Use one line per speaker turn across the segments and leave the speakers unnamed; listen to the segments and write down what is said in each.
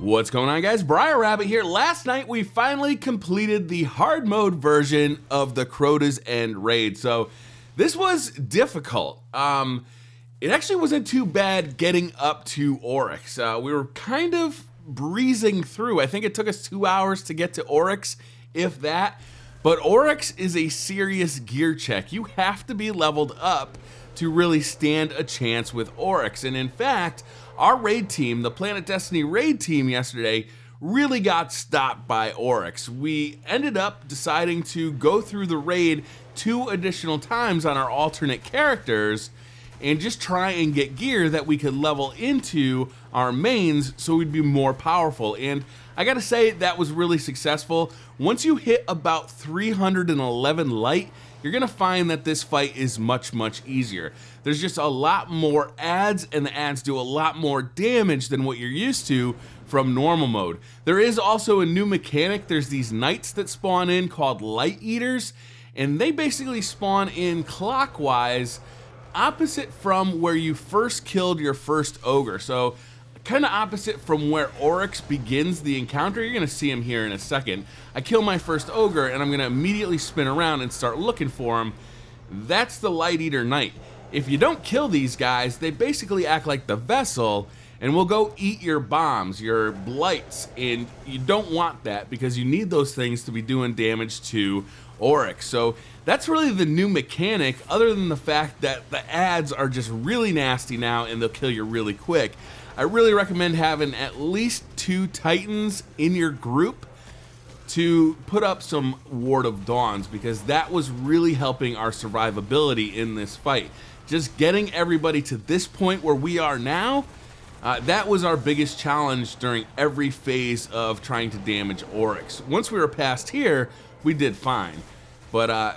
What's going on, guys? Briar Rabbit here. Last night we finally completed the hard mode version of the Crota's End raid. So this was difficult. It actually wasn't too bad getting up to Oryx. We were kind of breezing through. I think it took us 2 hours to get to Oryx, if that. But Oryx is a serious gear check. You have to be leveled up to really stand a chance with Oryx. And in fact, our raid team, the Planet Destiny raid team yesterday, really got stopped by Oryx. We ended up deciding to go through the raid 2 additional times on our alternate characters and just try and get gear that we could level into our mains so we'd be more powerful. And I gotta say, that was really successful. Once you hit about 311 light, you're gonna find that this fight is much easier. There's just a lot more adds, and the adds do a lot more damage than what you're used to from normal mode. There is also a new mechanic. There's these knights that spawn in called light eaters, and they basically spawn in clockwise, opposite from where you first killed your first ogre. So kind of opposite from where Oryx begins the encounter. You're gonna see him here in a second. I kill my first ogre and I'm gonna immediately spin around and start looking for him. That's the Light Eater Knight. If you don't kill these guys, they basically act like the vessel and will go eat your bombs, your blights, and you don't want that because you need those things to be doing damage to Oryx. So that's really the new mechanic, other than the fact that the adds are just really nasty now and they'll kill you really quick. I really recommend having at least 2 Titans in your group to put up some Ward of Dawns, because that was really helping our survivability in this fight. Just getting everybody to this point where we are now, that was our biggest challenge during every phase of trying to damage Oryx. Once we were past here, we did fine. But I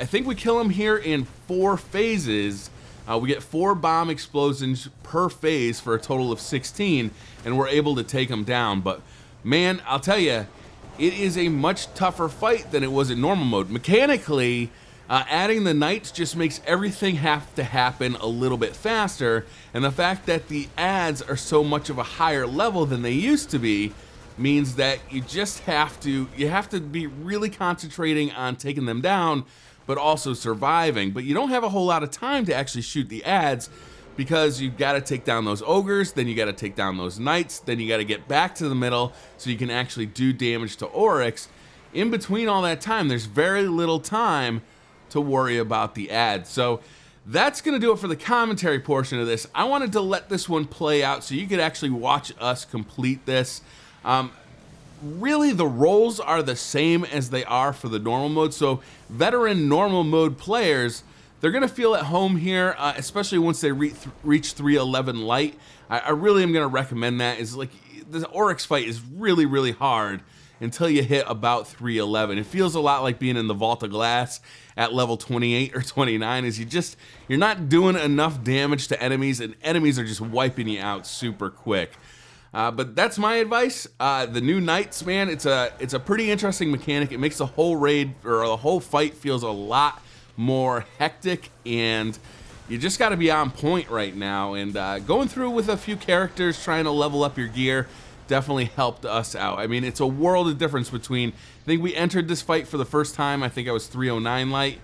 think we kill him here in 4 phases. We get 4 bomb explosions per phase for a total of 16, and we're able to take him down. But man, I'll tell you, it is a much tougher fight than it was in normal mode. Mechanically, adding the knights just makes everything have to happen a little bit faster, and the fact that the adds are so much of a higher level than they used to be means that you have to be really concentrating on taking them down, but also surviving. But you don't have a whole lot of time to actually shoot the adds, because you've got to take down those ogres, then you got to take down those knights, then you got to get back to the middle so you can actually do damage to Oryx. In between all that time, there's very little time to worry about the adds. So that's gonna do it for the commentary portion of this. I wanted to let this one play out so you could actually watch us complete this. Really, the roles are the same as they are for the normal mode. So veteran normal mode players, they're gonna feel at home here, especially once they reach 311 light. I really am gonna recommend that. Is like, the Oryx fight is really hard until you hit about 311. It feels a lot like being in the Vault of Glass at level 28 or 29, is you're not doing enough damage to enemies, and enemies are just wiping you out super quick. But that's my advice. The new knights, man, it's a pretty interesting mechanic. It makes the whole raid, or the whole fight, feels a lot more hectic, and you just got to be on point right now. And going through with a few characters, trying to level up your gear, definitely helped us out. I mean, it's a world of difference between, I think we entered this fight for the first time, I think I was 309 light.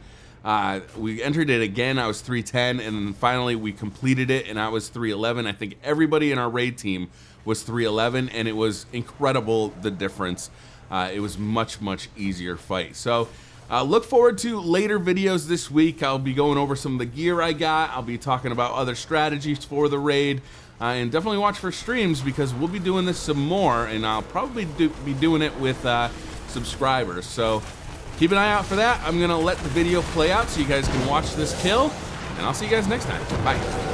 We entered it again, I was 310, and then finally we completed it and I was 311. I think everybody in our raid team was 311, and it was incredible, the difference. It was much easier fight. So look forward to later videos this week. I'll be going over some of the gear I got. I'll be talking about other strategies for the raid. And definitely watch for streams, because we'll be doing this some more, and I'll probably be doing it with subscribers. So keep an eye out for that. I'm gonna let the video play out so you guys can watch this kill, and I'll see you guys next time. Bye.